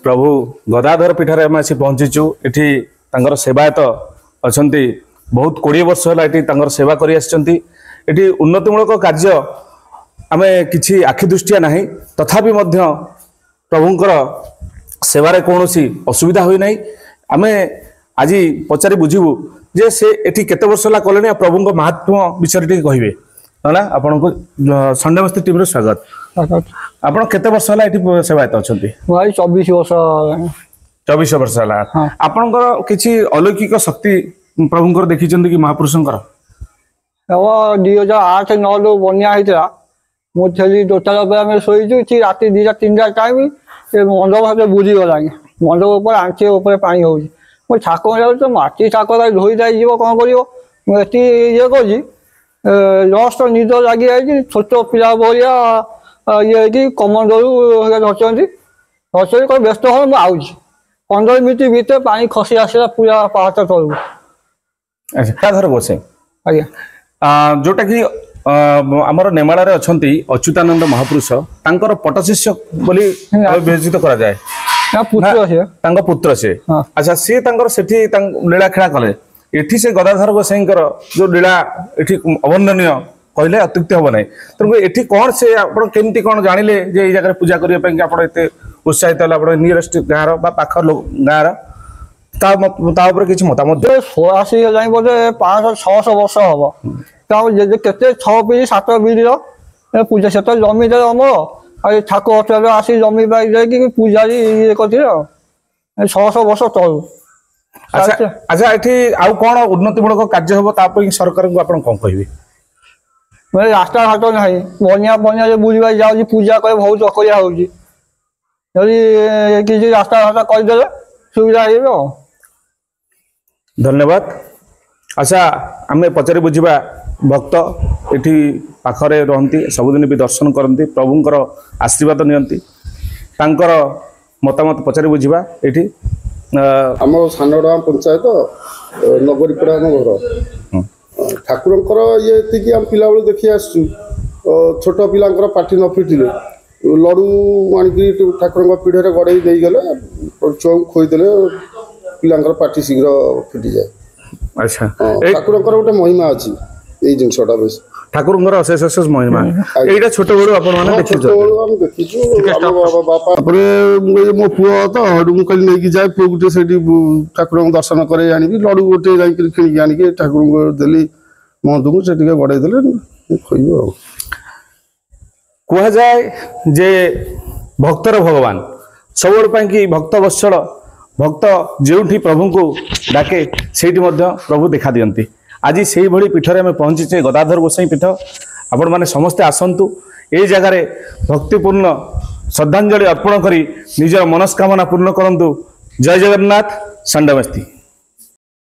प्रभु गदाधर पीठर आम आसी पहुँचीचु ये सेवायत अच्छा बहुत 20 वर्ष है सेवा कर उन्नतिमूलक कार्य आम कि आखिदृष्टिया ना तथापि प्रभुंर सेवार कौन असुविधा हुई ना आम आज पचारि बुझू जे से एठी केते वर्ष ला कले प्रभु महात्म्य विषय कहे ना आपण को संडे मस्ती टीम स्वागत आपण केते वर्ष होला एठी सेवायत अछंती भाई 24 वर्ष 24 वर्ष होला आपण को किछि अलौकिक शक्ति प्रभुंकर देखिचंती कि महापुरुषंकर अब 2008 9 लो बन्या हितला मो थेली दोतला पे हम सोइजु छि राती 2 3 टाइम ए मंडप हाते बुझी गलानी मंडप ऊपर आंचे ऊपर पानी होउछि मो ठाको जाउ तो माटी ठाको धोई जाई जीव कोन करियो मो एती ये कोजी लस्ट निद लागी आइ छोट पिला बोलिया ये कि कमांडरू धरचंती धरचंती कोन व्यस्त हो मो आउछि 15 मिनिट भीतर पानी खसी आसला पूरा पहाड़ तळु अच्छा धर बसे आज्ञा जोटा कि आमर नेमाड़ा रे अछंती अच्युतानंद महापुरुष तांकर पटशिष्य बोली विवेचित करा जाए पुत्र से तांका पुत्र से अच्छा सी तांकर सेठी लीला खेला कले एठी से गदाधर गोसाईंकर जो लीला एठी अवर्णनीय कहले अत्युक्ति हम ना तेणु एठी कौन से आपण केमती कौन जानिले जे ए जगह पूजा करिया पे आपण एते उत्साहित होला आपण नियरेस्ट गाँर बा पाख गाँर ता ऊपर किछि मतामत 86 जाई बोले 500 600 वर्ष हबो ता जे केते 6 पीढ़ी 7 पीढ़ी रो पूजा से तो जमी दे हमर आ ठाकुर होटल आसी जमी बाई जाय कि पूजारी ये करथिलो 600 वर्ष तळु अच्छा अच्छा एठी आउ कोन उन्नतिमूलक कार्य हबो ता पर सरकार को आपण कोन कहबे मैं रास्ता घाट नहीं बनिया बनिया जे बुझबा जाउ पूजा करे बहुत अकलिया होउची यदि किछि रास्ता घाट कर देले सुविधा हेबो धन्यवाद अच्छा आम पचारि बुझा भक्त ये पाखरे रहती सबुदिन भी दर्शन करती प्रभुंर आशीर्वाद नियंती तांकर मतामत पचारि बुझा ये आम सानडा पंचायत नगरीपड़ा आम घर ठाकुर ये आम पिला बेलू देखी आसु छोट पिला पाठी न फिटिले लड़ू आनिक ठाकुर पीढ़े गड़े देगले चौ खोईदे पिला पाठी शीघ्र फिटी जाए अच्छा ठाकुर गोटे महिमा अच्छी ये जिनटा बेस ठाकुर अशेष अशेष महिमा ये छोट बड़ू बापा मो पुओ तो हूँ कल नहीं जाए पुओ गोटे से ठाकुर दर्शन कर लड़ू गोटे जाकि आनिक ठाकुर देली महंत को से गड़े दे खोब कह जाए जे भक्तर भगवान सब कि भक्त वत्सल भक्त जो प्रभु को डाके से प्रभु देखा दियंती आज से भली पीठर आम पहुँचे गदाधर गोसाई पीठ आपण मैंने समस्ते आसतु ये जगार भक्तिपूर्ण श्रद्धांजलि अर्पण करी निजर मनस्कामना पूर्ण करंतु। जय जगन्नाथ। संडे मस्ती।